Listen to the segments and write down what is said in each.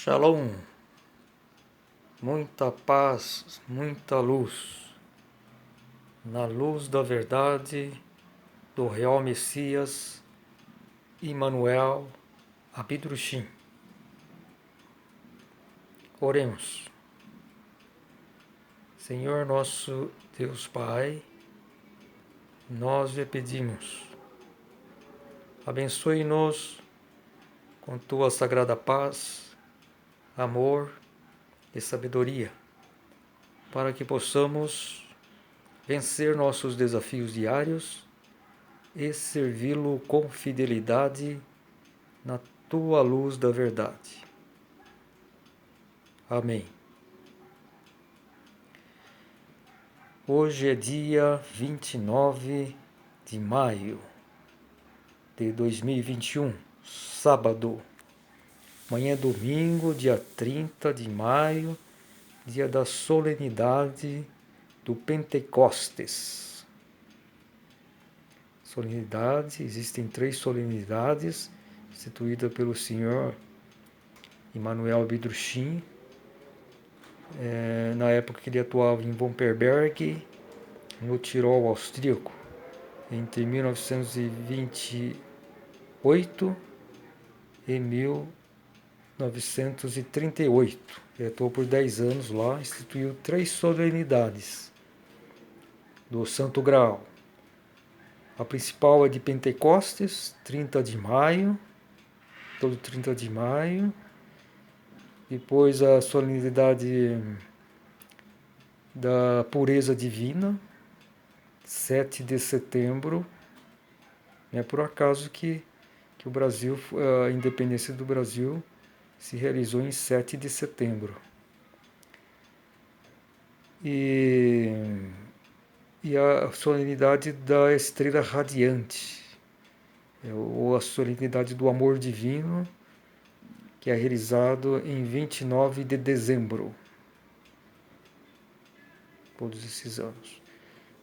Shalom, muita paz, muita luz, na luz da verdade do real Messias, Emmanuel Abidrushim. Oremos. Senhor nosso Deus Pai, nós lhe pedimos, abençoe-nos com tua sagrada paz, amor e sabedoria, para que possamos vencer nossos desafios diários e servi-lo com fidelidade na tua luz da verdade. Amém. Hoje é dia 29 de maio de 2021, sábado. Amanhã é domingo, dia 30 de maio, dia da solenidade do Pentecostes. Solenidade, existem 3 solenidades instituídas pelo Senhor Emmanuel Abidrushim, na época que ele atuava em Womperberg, no Tirol austríaco, entre 1928 e 1938. Ele atuou por 10 anos lá, instituiu 3 solenidades do Santo Graal. A principal é de Pentecostes, 30 de maio, todo 30 de maio. Depois a solenidade da pureza divina, 7 de setembro. Não é por acaso que o Brasil, a independência do Brasil se realizou em 7 de setembro. E a solenidade da estrela radiante, ou a solenidade do amor divino, que é realizado em 29 de dezembro, todos esses anos.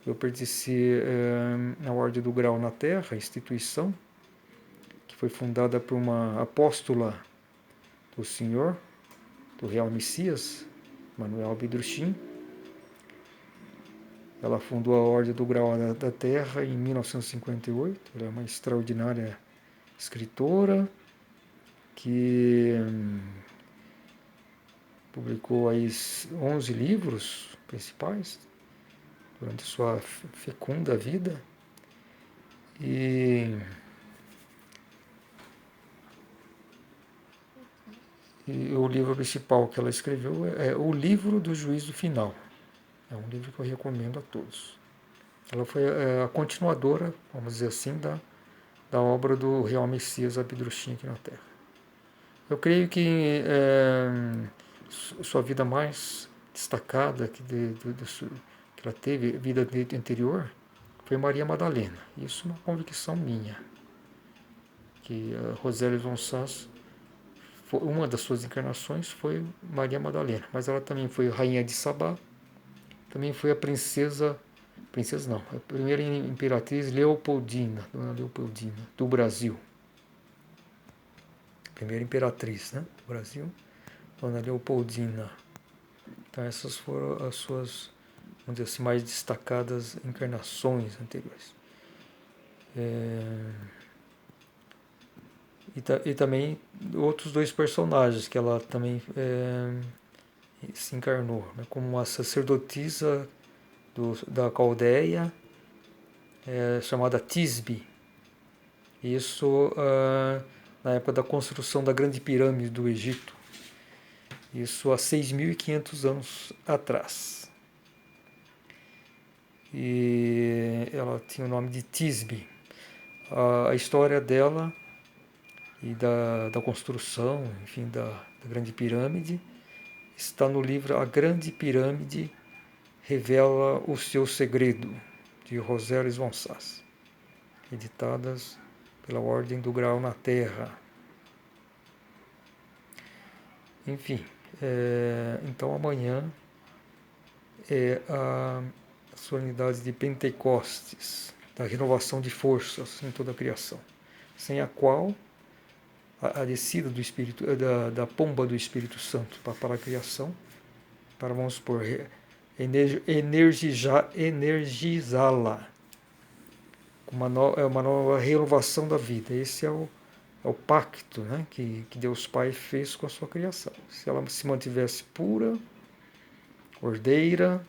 Eu pertenci à Ordem do Grau na Terra, instituição, que foi fundada por uma apóstola do Senhor, do Real Messias, Emmanuel Abidrushim. Ela fundou a Ordem do Grau da Terra em 1958. Ela é uma extraordinária escritora que publicou aí 11 livros principais durante sua fecunda vida. E o livro principal que ela escreveu é O Livro do Juízo Final. É um livro que eu recomendo a todos. Ela foi a continuadora, vamos dizer assim, da obra do Real Messias Abidrushim aqui na Terra. Eu creio que sua vida mais destacada que ela teve, vida anterior, foi Maria Madalena. Isso é uma convicção minha. Que Rosélia von Sass, uma das suas encarnações foi Maria Madalena, mas ela também foi rainha de Sabá, também foi a princesa não, a primeira imperatriz Leopoldina, Dona Leopoldina, do Brasil. Primeira imperatriz, né, do Brasil, Dona Leopoldina. Então essas foram as suas, vamos dizer assim, mais destacadas encarnações anteriores. E também outros 2 personagens que ela também se encarnou, né, como a sacerdotisa da Caldeia, chamada Tisbe. Isso na época da construção da Grande Pirâmide do Egito. Isso há 6.500 anos atrás. E ela tinha o nome de Tisbe. A história dela e da construção, enfim, da Grande Pirâmide, está no livro A Grande Pirâmide Revela o Seu Segredo, de Rosélia von Sass, editadas pela Ordem do Grau na Terra. Enfim, então amanhã é a solenidade de Pentecostes, da renovação de forças em toda a criação, sem a qual a descida do Espírito, da pomba do Espírito Santo para a criação, para, vamos supor, energizá-la, uma nova renovação da vida. Esse é o pacto, né, que Deus Pai fez com a sua criação. Se ela se mantivesse pura, ordeira,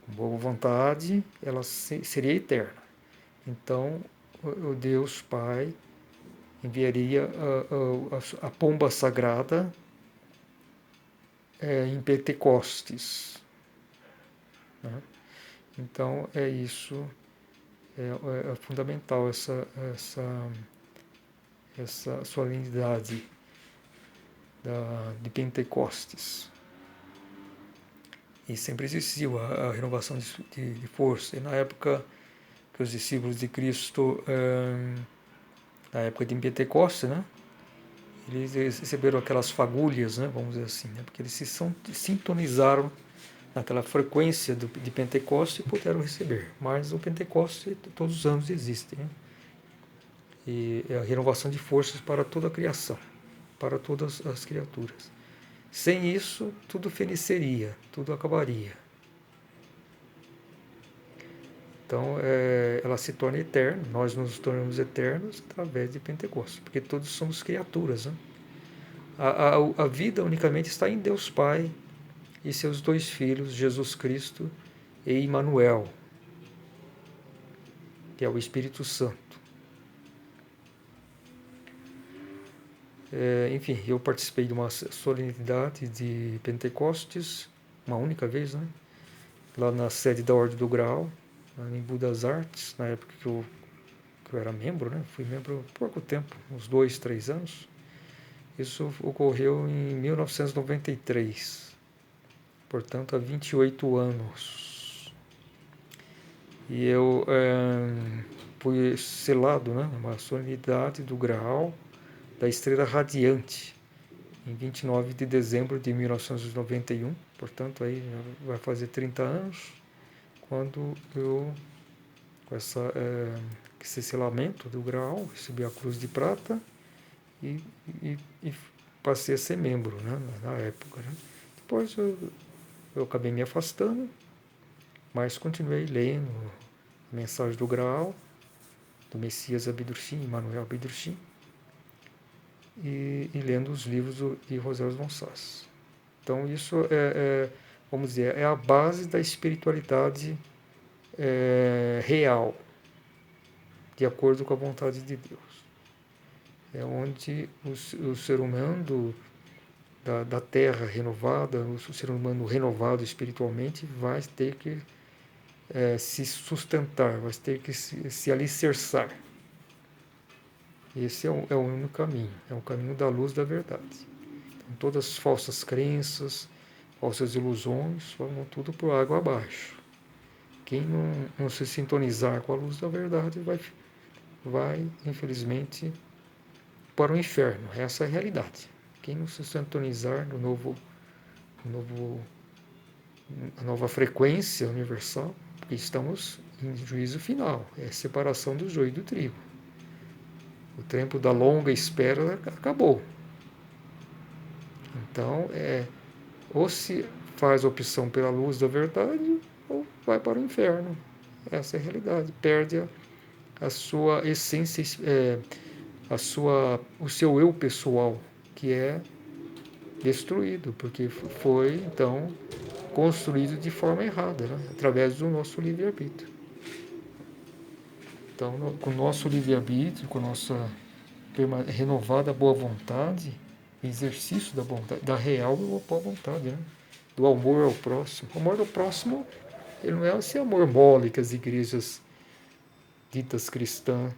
com boa vontade, ela seria eterna. Então, o Deus Pai enviaria a pomba sagrada em Pentecostes. Né? Então, é isso, é fundamental essa solenidade de Pentecostes. E sempre existiu a renovação de força. E na época que os discípulos de Cristo, na época de Pentecostes, né, eles receberam aquelas fagulhas, né, vamos dizer assim, né, porque eles se sintonizaram naquela frequência de Pentecostes e puderam receber. Mas o Pentecostes todos os anos existe. Né? E é a renovação de forças para toda a criação, para todas as criaturas. Sem isso, tudo feneceria, tudo acabaria. Então, ela se torna eterna, nós nos tornamos eternos através de Pentecostes, porque todos somos criaturas. Né? A vida unicamente está em Deus Pai e seus dois filhos, Jesus Cristo e Emmanuel, que é o Espírito Santo. Enfim, eu participei de uma solenidade de Pentecostes, uma única vez, né? Lá na sede da Ordem do Graal, em Budas Artes, na época que eu era membro, né? Fui membro há pouco tempo, uns 2, 3 anos. Isso ocorreu em 1993, portanto há 28 anos. E eu fui selado, né? Uma solenidade do Graal da Estrela Radiante, em 29 de dezembro de 1991, portanto aí vai fazer 30 anos, quando eu, com esse selamento do Graal, recebi a Cruz de Prata e passei a ser membro, né, na época. Né. Depois eu acabei me afastando, mas continuei lendo a mensagem do Graal, do Messias Abidurchim, Emmanuel Abidurchim, e lendo os livros de Rosário Gonçalves. Então isso vamos dizer, é a base da espiritualidade real, de acordo com a vontade de Deus. É onde o ser humano da Terra renovada, o ser humano renovado espiritualmente, vai ter que se sustentar, vai ter que se alicerçar. Esse é o único caminho, é o caminho da luz da verdade. Então, todas as falsas crenças, falsas ilusões, vão tudo por água abaixo. Quem não se sintonizar com a luz da verdade vai infelizmente, para o inferno. Essa é a realidade. Quem não se sintonizar a nova frequência universal, porque estamos em juízo final, é a separação do joio e do trigo. O tempo da longa espera acabou. Então, ou se faz a opção pela luz da verdade, ou vai para o inferno. Essa é a realidade. Perde a sua essência, o seu eu pessoal, que é destruído, porque foi, então, construído de forma errada, né? Através do nosso livre-arbítrio. Então, com o nosso livre-arbítrio, com a nossa renovada boa vontade, exercício da real boa vontade, né? Do amor ao próximo. O amor ao próximo, ele não é esse amor mole que as igrejas ditas cristãs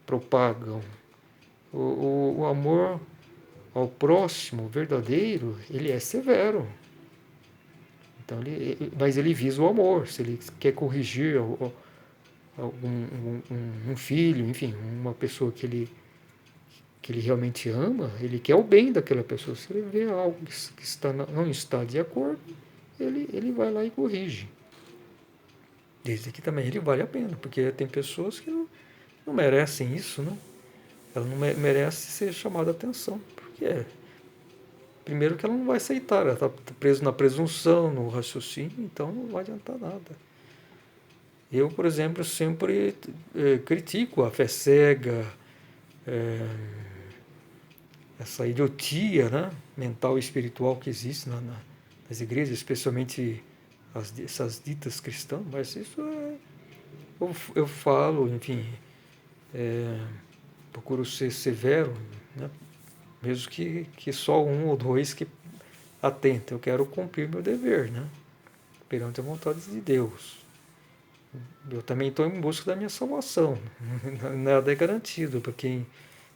propagam. O amor ao próximo verdadeiro, ele é severo. Então, mas ele visa o amor. Se ele quer corrigir um filho, enfim, uma pessoa que ele realmente ama, ele quer o bem daquela pessoa. Se ele vê algo que não está de acordo, ele vai lá e corrige. Desde que também ele vale a pena, porque tem pessoas que não merecem isso, né? ela não merece ser chamada a atenção, porque primeiro que ela não vai aceitar, ela está presa na presunção, no raciocínio, então não vai adiantar nada. Eu, por exemplo, sempre critico a fé cega, essa idiotia, né, mental e espiritual que existe nas igrejas, especialmente essas ditas cristãs, mas isso eu falo, enfim, procuro ser severo, né, mesmo que só um ou dois que atentem. Eu quero cumprir meu dever, né, perante a vontade de Deus. Eu também estou em busca da minha salvação. Nada é garantido para quem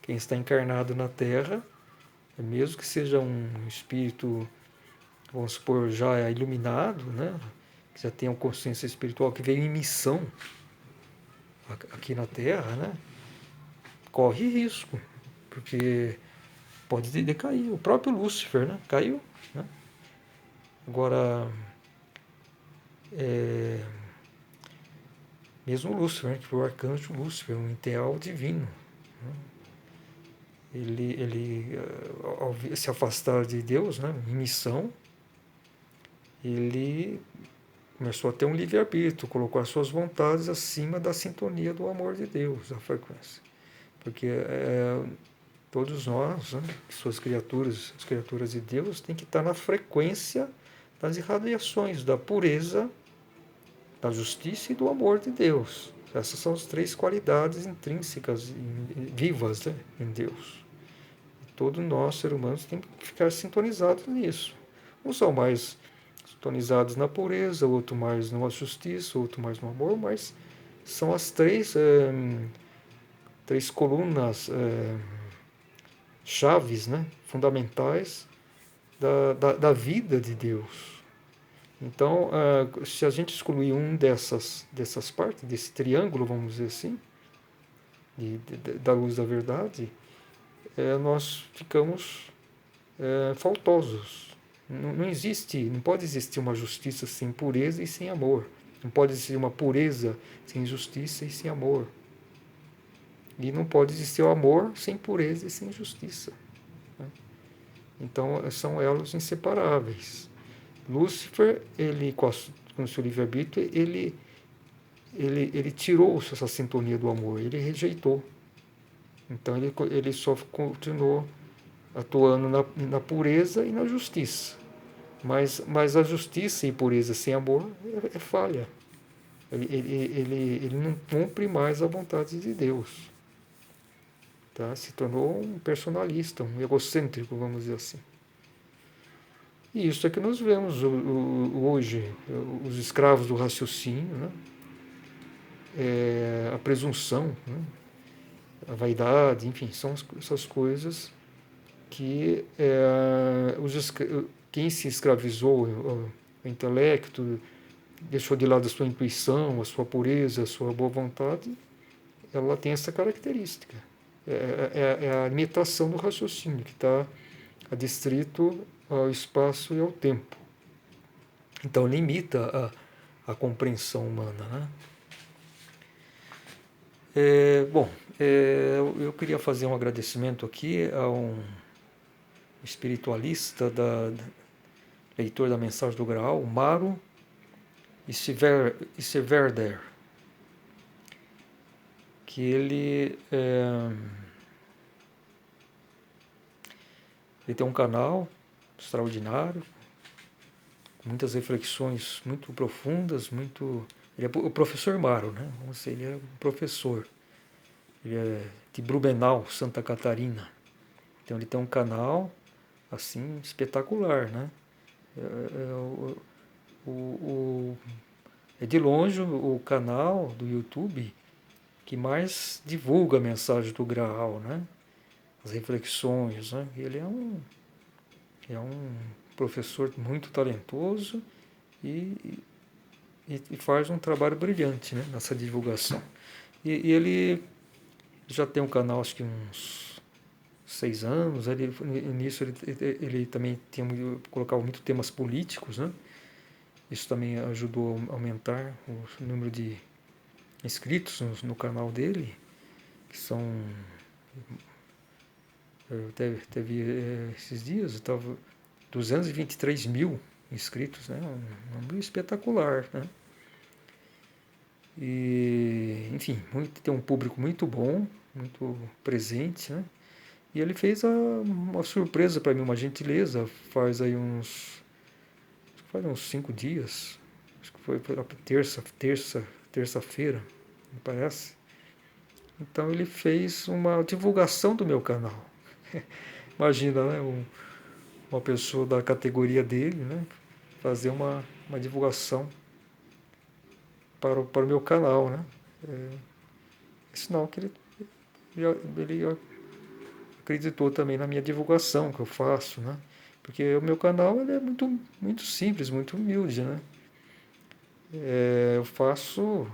está encarnado na Terra, mesmo que seja um espírito, vamos supor, já iluminado, né? Que já tenha uma consciência espiritual, que veio em missão aqui na Terra, né? Corre risco, porque pode decair. O próprio Lúcifer, né? Caiu. Né? Agora, mesmo Lúcifer, né? Que foi o arcanjo Lúcifer, um ideal divino. Né? Ele ao se afastar de Deus, né? Em missão, ele começou a ter um livre-arbítrio, colocou as suas vontades acima da sintonia do amor de Deus, da frequência. Porque todos nós, né, suas criaturas, as criaturas de Deus, tem que estar na frequência das irradiações, da pureza, da justiça e do amor de Deus. Essas são as três qualidades intrínsecas, vivas, né, em Deus. Todo nós, ser humanos, tem que ficar sintonizados nisso. Uns são mais sintonizados na pureza, outro mais na justiça, outro mais no amor, mas são as três colunas chaves, né, fundamentais da vida de Deus. Então, se a gente excluir dessas partes, desse triângulo, vamos dizer assim, da luz da verdade, nós ficamos faltosos. Não existe, não pode existir uma justiça sem pureza e sem amor. Não pode existir uma pureza sem justiça e sem amor. E não pode existir o amor sem pureza e sem justiça. Né? Então, são elos inseparáveis. Lúcifer, ele, com o seu livre-arbítrio, ele tirou essa sintonia do amor, ele rejeitou. Então, ele só continuou atuando na pureza e na justiça. Mas a justiça e pureza sem amor é falha. Ele não cumpre mais a vontade de Deus. Tá? Se tornou um personalista, um egocêntrico, vamos dizer assim. E isso é que nós vemos hoje, os escravos do raciocínio, né? A presunção, né? A vaidade, enfim, são essas coisas que quem se escravizou o intelecto, deixou de lado a sua intuição, a sua pureza, a sua boa vontade, ela tem essa característica. É a limitação do raciocínio, que está adstrito ao espaço e ao tempo. Então limita a compreensão humana. Né? Bom, eu queria fazer um agradecimento aqui a um espiritualista, leitor da Mensagem do Graal, Maro Isseverder, que ele tem um canal extraordinário, com muitas reflexões muito profundas, ele é o professor Maro, né? Vamos dizer, ele é um professor. Ele é de Blumenau, Santa Catarina. Então ele tem um canal assim espetacular, né? É de longe o canal do YouTube que mais divulga a mensagem do Graal, né? As reflexões, né? Ele é um professor muito talentoso e faz um trabalho brilhante, né? Nessa divulgação. E ele já tem um canal, acho que uns 6 anos. Nisso ele também colocava muito temas políticos, né? Isso também ajudou a aumentar o número de inscritos no canal dele, que são Teve esses dias, eu estava 223 mil inscritos, né? Um número espetacular, né? E, enfim, tem um público muito bom, muito presente, né? E ele fez uma surpresa para mim, uma gentileza, faz uns 5 dias, acho que foi pela terça-feira, me parece. Então ele fez uma divulgação do meu canal. Imagina, né? Uma pessoa da categoria dele, né? Fazer uma divulgação para o meu canal, né? É sinal que ele acreditou também na minha divulgação que eu faço, né? Porque o meu canal ele é muito, muito simples, muito humilde, né? Eu faço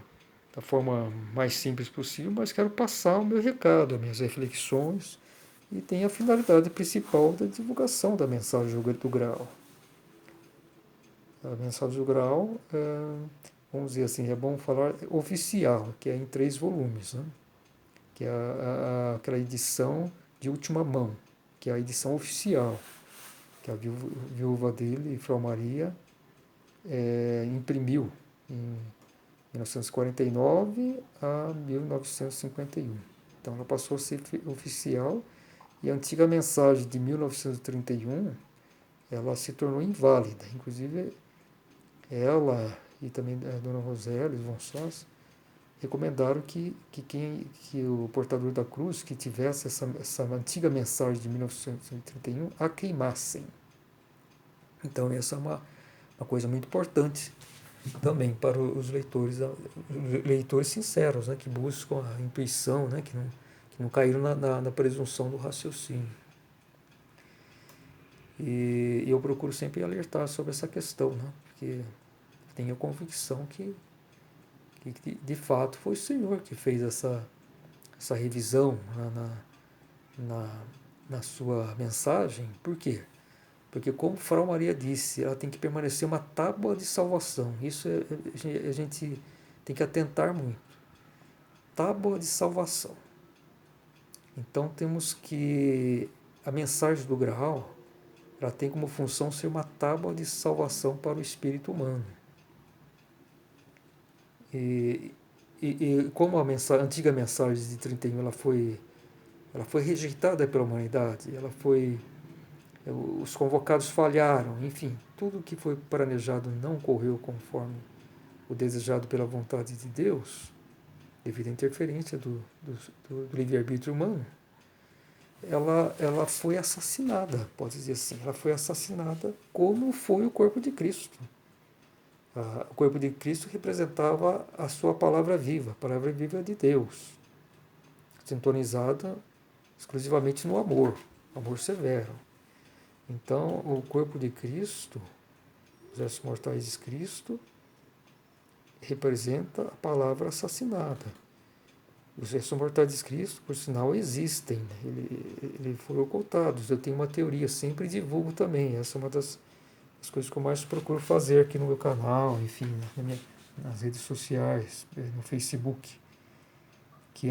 da forma mais simples possível, mas quero passar o meu recado, as minhas reflexões, e tem a finalidade principal da divulgação da mensagem do Graal. A mensagem do Graal, vamos dizer assim, é bom falar oficial, que é em 3 volumes, né? Que é aquela edição de última mão, que é a edição oficial, que a viúva dele, Frau Maria, imprimiu em 1949 a 1951. Então ela passou a ser oficial e a antiga mensagem de 1931 ela se tornou inválida. Inclusive ela e também a dona Rosélia von Soss recomendaram que o portador da cruz que tivesse essa antiga mensagem de 1931 a queimassem. Então essa é uma coisa muito importante também para os leitores sinceros, né, que buscam a intuição, né, que não caíram na presunção do raciocínio. E eu procuro sempre alertar sobre essa questão, né, porque tenho a convicção que de fato foi o Senhor que fez essa revisão na sua mensagem. Por quê? Porque, como Frau Maria disse, ela tem que permanecer uma tábua de salvação. Isso a gente tem que atentar muito. Tábua de salvação. Então temos que a mensagem do Graal, ela tem como função ser uma tábua de salvação para o espírito humano. E como a antiga mensagem de 31 ela foi rejeitada pela humanidade, os convocados falharam, enfim, tudo que foi planejado não correu conforme o desejado pela vontade de Deus, devido à interferência do livre-arbítrio humano. Ela foi assassinada, pode dizer assim, ela foi assassinada como foi o corpo de Cristo. O corpo de Cristo representava a sua palavra viva, a palavra viva de Deus, sintonizada exclusivamente no amor severo. Então, o corpo de Cristo, os restos mortais de Cristo, representa a palavra assassinada. Os restos mortais de Cristo, por sinal, existem. Ele foram ocultados. Eu tenho uma teoria, sempre divulgo também. Essa é uma das coisas que eu mais procuro fazer aqui no meu canal, enfim, nas redes sociais, no Facebook. Que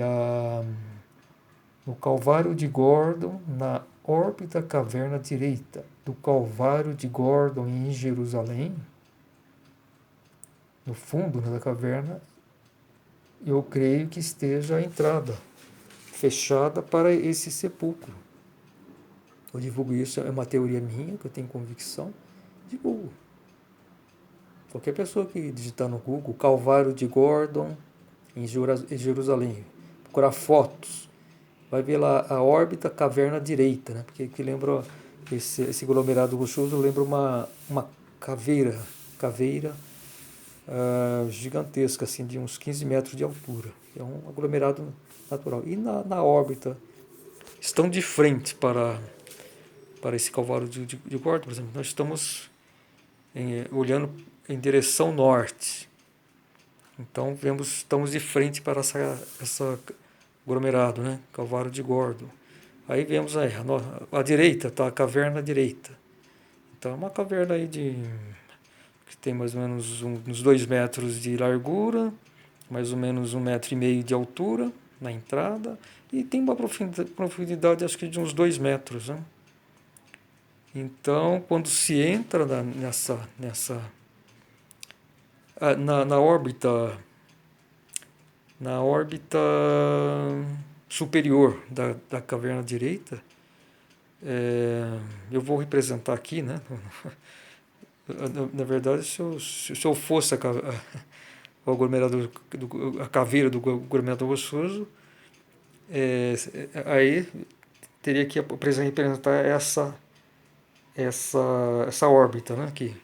no Calvário de Gordon, na órbita caverna direita do Calvário de Gordon em Jerusalém, no fundo da caverna, eu creio que esteja a entrada fechada para esse sepulcro. Eu divulgo isso, é uma teoria minha, que eu tenho convicção, divulgo. Qualquer pessoa que digitar no Google Calvário de Gordon em Jerusalém, procurar fotos, vai ver lá a órbita caverna direita, né? Porque que lembra esse aglomerado rochoso, lembra uma caveira gigantesca, assim, de uns 15 metros de altura. É um aglomerado natural. E na órbita, estão de frente para esse Calvário de Gordon, por exemplo, nós estamos olhando em direção norte. Então estamos de frente para essa aglomerado, né? Calvário de Gordon. Aí vemos à direita, está a caverna à direita. Então é uma caverna aí que tem mais ou menos uns 2 metros de largura, mais ou menos 1,5 metro de altura na entrada e tem uma profundidade acho que de uns 2 metros, né? Então, quando se entra na órbita, na órbita superior da caverna direita, eu vou representar aqui, né? Na verdade, se eu fosse o aglomerador, a caveira do aglomerador rochoso, aí teria que representar essa órbita, né, aqui,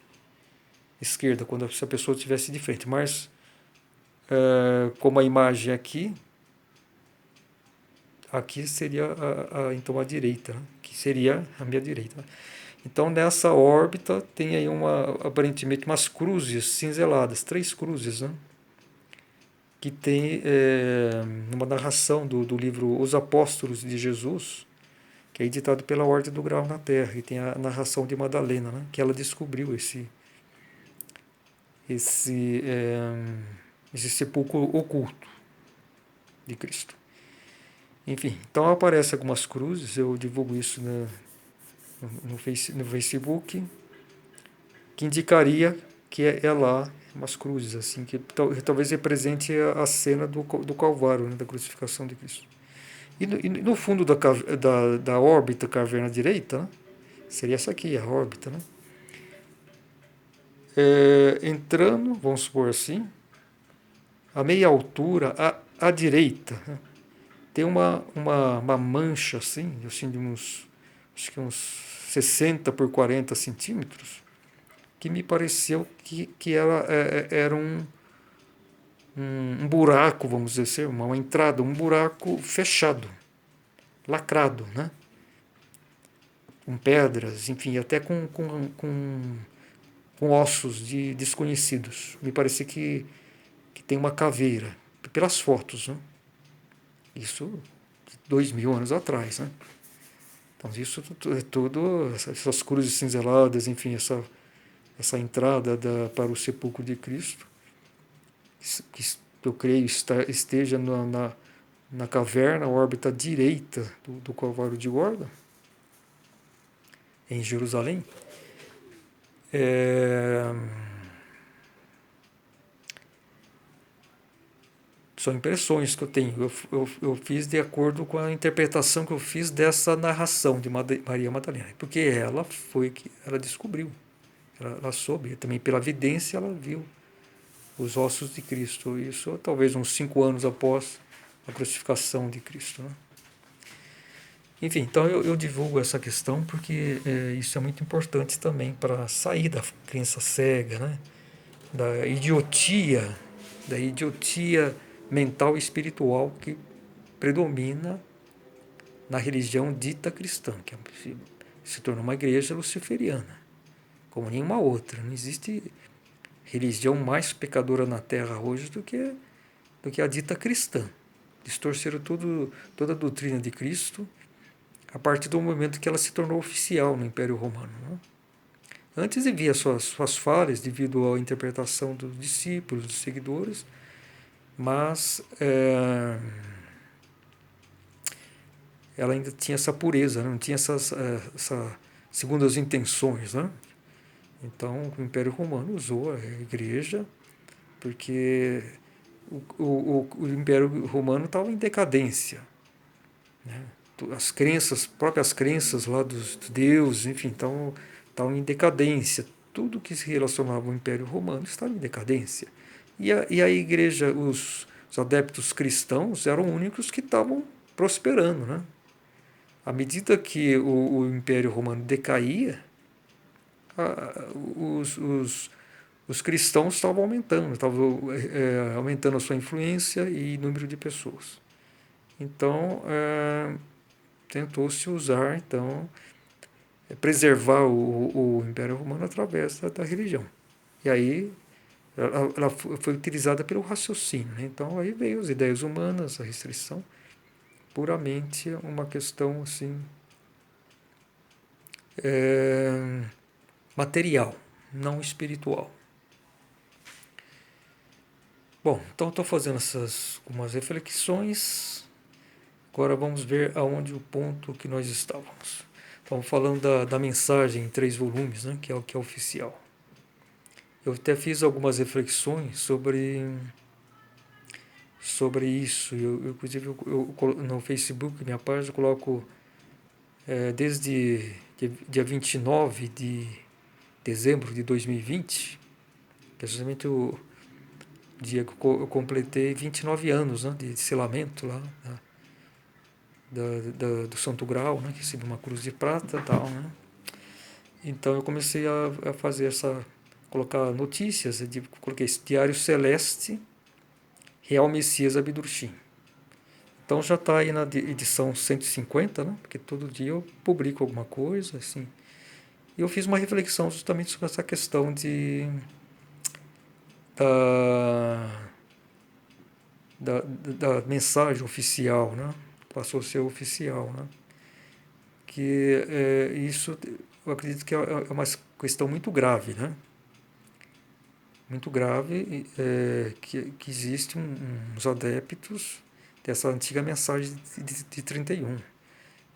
esquerda, quando se a pessoa estivesse de frente. Mas, como a imagem aqui seria então a direita, né, que seria a minha direita. Então, nessa órbita tem aí aparentemente umas cruzes cinzeladas, 3 cruzes, né, que tem uma narração do livro Os Apóstolos de Jesus, que é editado pela Ordem do Grau na Terra, e tem a narração de Madalena, né, que ela descobriu esse, esse sepulcro oculto de Cristo. Enfim, então aparecem algumas cruzes, eu divulgo isso no Facebook, que indicaria que é lá umas cruzes, assim, que talvez represente a cena do Calvário, né, da crucificação de Cristo. E no fundo da órbita caverna direita, né, seria essa aqui, a órbita, né? Entrando, vamos supor assim, a meia altura, à direita, né, tem uma mancha assim de acho que uns 60 por 40 centímetros, que me pareceu que ela era um buraco, vamos dizer assim, uma entrada, um buraco fechado, lacrado, né? Com pedras, enfim, até com ossos de desconhecidos. Me parecia que tem uma caveira, pelas fotos, né? Isso 2000 anos atrás, né? Então isso é tudo, essas cruzes cinzeladas, enfim, essa entrada para o sepulcro de Cristo, que eu creio esteja na caverna, órbita direita do Calvário de Górgona, em Jerusalém. São impressões que eu tenho. Eu fiz de acordo com a interpretação que eu fiz dessa narração de Maria Madalena, porque ela descobriu, ela soube, também pela evidência ela viu os ossos de Cristo. Isso talvez uns 5 anos após a crucificação de Cristo, né? Enfim, então eu divulgo essa questão porque isso é muito importante também para sair da crença cega, né? Da idiotia mental e espiritual que predomina na religião dita cristã, que se tornou uma igreja luciferiana, como nenhuma outra. Não existe religião mais pecadora na Terra hoje do que a dita cristã. Distorceram toda a doutrina de Cristo a partir do momento que ela se tornou oficial no Império Romano, né? Antes havia suas falhas devido à interpretação dos discípulos, dos seguidores, mas ela ainda tinha essa pureza, né? Não tinha essa segundo as intenções, né? Então o Império Romano usou a igreja porque o Império Romano estava em decadência, né? Próprias crenças lá dos deuses, enfim, estavam em decadência. Tudo que se relacionava ao Império Romano estava em decadência. E a igreja, os adeptos cristãos eram os únicos que estavam prosperando, né? À medida que o Império Romano decaía, os cristãos estavam aumentando a sua influência e número de pessoas. Então, tentou-se usar, então, preservar o Império Romano através da religião. E aí ela foi utilizada pelo raciocínio, né? Então aí veio as ideias humanas, a restrição, puramente uma questão assim material, não espiritual. Bom, então estou fazendo essas algumas reflexões. Agora vamos ver aonde o ponto que nós estávamos. Estamos falando da mensagem em 3 volumes, né, que é o que é oficial. Eu até fiz algumas reflexões sobre isso. Inclusive, no Facebook, minha página, eu coloco desde dia 29 de dezembro de 2020, que é justamente o dia que eu completei 29 anos, né, de selamento lá, do Santo Grau, né, que recebi uma cruz de prata e tal, né. Então eu comecei a fazer colocar notícias, coloquei Diário Celeste, Real Messias Abdurchim. Então já está aí na edição 150, né? Porque todo dia eu publico alguma coisa, assim. E eu fiz uma reflexão justamente sobre essa questão da, da mensagem oficial, né? Passou a ser oficial, né? Que isso, eu acredito que é uma questão muito grave, né? Muito grave, que existe uns adeptos dessa antiga mensagem de 31.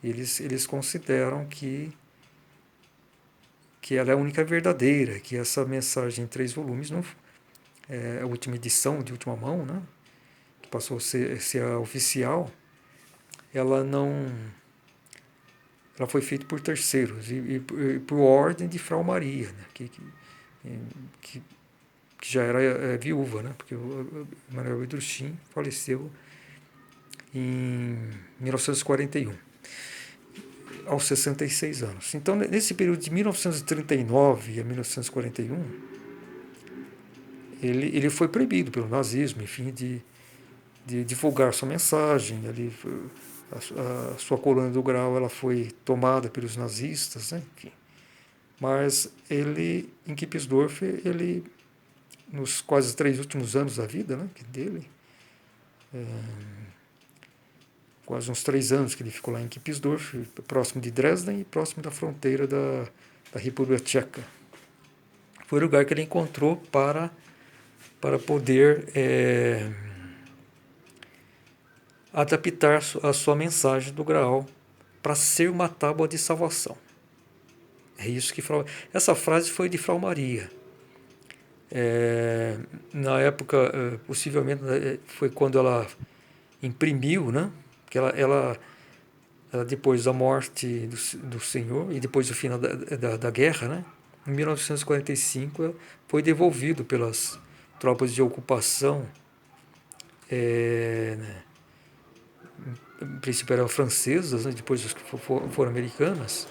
Eles consideram que ela é a única verdadeira, que essa mensagem em 3 volumes não é a última edição, de última mão, né, que passou a ser a oficial, ela não ela foi feita por terceiros e por ordem de Frau Maria, né, que já era viúva, né, porque o Manuel Idruchin faleceu em 1941, aos 66 anos. Então, nesse período de 1939 a 1941, ele foi proibido pelo nazismo, enfim, de divulgar sua mensagem. A sua colônia do Grau ela foi tomada pelos nazistas, né? Enfim. Mas ele, em Kipsdorf, ele, nos quase 3 últimos anos da vida, né, dele, quase uns 3 anos que ele ficou lá em Kipsdorf, próximo de Dresden e próximo da fronteira da República Tcheca. Foi o lugar que ele encontrou para poder adaptar a sua mensagem do Graal para ser uma tábua de salvação. É isso que essa frase foi de Frau Maria. Na época, possivelmente foi quando ela imprimiu, né? Que ela depois da morte do Senhor e depois do final da guerra, né? Em 1945, foi devolvido pelas tropas de ocupação, né, em princípio eram francesas, né, depois foram americanas,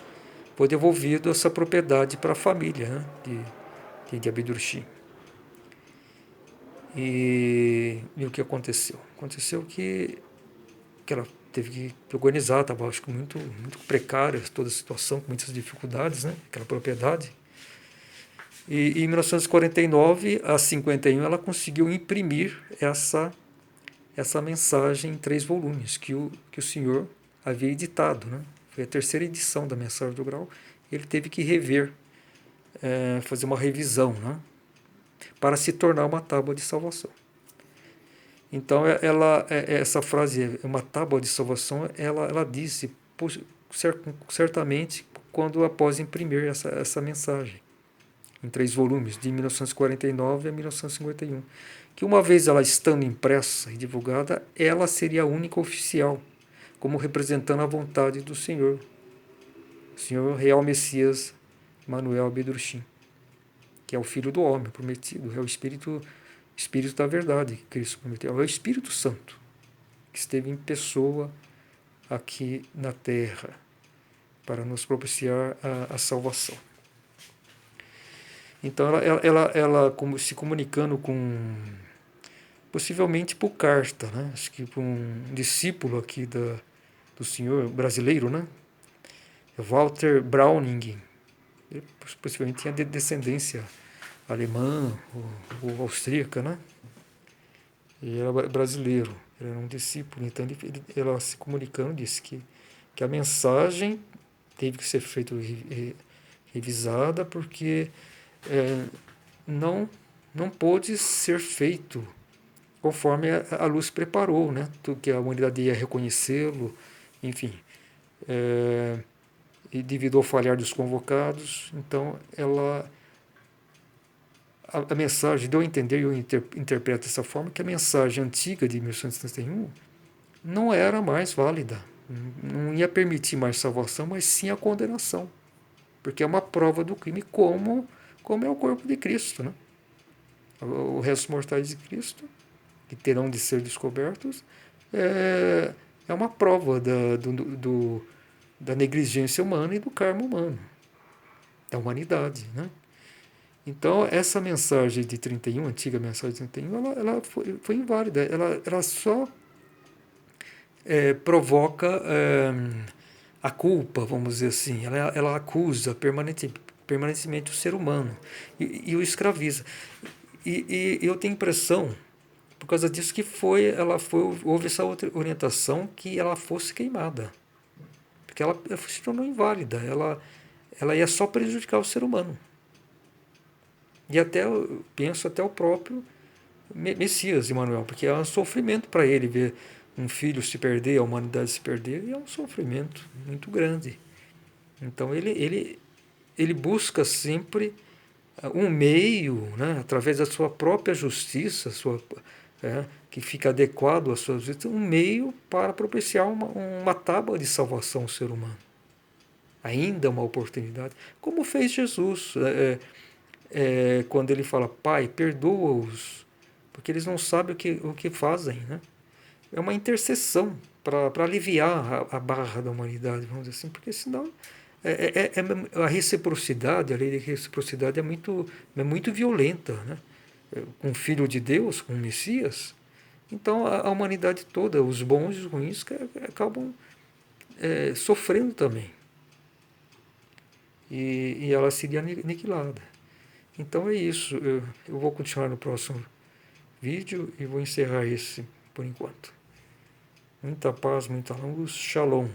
foi devolvido essa propriedade para a família, né, de Abdurchim. E o que aconteceu? Aconteceu que ela teve que organizar, estava acho que muito precária toda a situação, com muitas dificuldades, né, aquela propriedade. E em 1949 a 51 ela conseguiu imprimir essa mensagem em 3 volumes que o senhor havia editado, né? Foi a terceira edição da Mensagem do Grau. Ele teve que rever, fazer uma revisão, né, para se tornar uma tábua de salvação. Então, essa frase, uma tábua de salvação, ela disse certamente quando após imprimir essa mensagem em 3 volumes, de 1949 a 1951, que uma vez ela estando impressa e divulgada, ela seria a única oficial, como representando a vontade do Senhor, o Senhor Real Messias Manuel Abdurchim, que é o Filho do Homem prometido, é o Espírito da verdade que Cristo prometeu, é o Espírito Santo, que esteve em pessoa aqui na terra para nos propiciar a salvação. Então ela como se comunicando com, possivelmente por carta, né? Acho que por um discípulo aqui do senhor brasileiro, né? Walter Browning. Ele possivelmente tinha descendência alemã ou austríaca, né? E era brasileiro, ele era um discípulo. Então ela se comunicando disse que a mensagem teve que ser feita revisada porque não pôde ser feito conforme a luz preparou, né? Que a humanidade ia reconhecê-lo, enfim. E devido ao falhar dos convocados, então a mensagem, deu a entender, eu interpreto dessa forma, que a mensagem antiga de 1871 não era mais válida, não ia permitir mais salvação, mas sim a condenação, porque é uma prova do crime, como é o corpo de Cristo, né? Os restos mortais de Cristo, que terão de ser descobertos, é uma prova da negligência humana e do karma humano, da humanidade, né? Então, essa mensagem de 31, a antiga mensagem de 31, ela foi inválida. Ela só provoca a culpa, vamos dizer assim. Ela acusa permanentemente o ser humano e o escraviza. E eu tenho a impressão, por causa disso, que houve essa outra orientação que ela fosse queimada. Porque ela se tornou inválida. Ela ia só prejudicar o ser humano. E até, eu penso, até o próprio Messias, Emmanuel, porque é um sofrimento para ele ver um filho se perder, a humanidade se perder, e é um sofrimento muito grande. Então ele busca sempre um meio, né, através da sua própria justiça, que fica adequado às suas vidas, um meio para propiciar uma tábua de salvação ao ser humano. Ainda uma oportunidade, como fez Jesus. Quando ele fala, Pai, perdoa-os, porque eles não sabem o que fazem. Né? É uma intercessão para aliviar a barra da humanidade, vamos dizer assim, porque senão a reciprocidade, a lei de reciprocidade é muito violenta. Né? Com o Filho de Deus, com o Messias, então a humanidade toda, os bons e os ruins, acabam sofrendo também. E ela seria aniquilada. Então é isso. Eu vou continuar no próximo vídeo e vou encerrar esse por enquanto. Muita paz, muita luz. Shalom.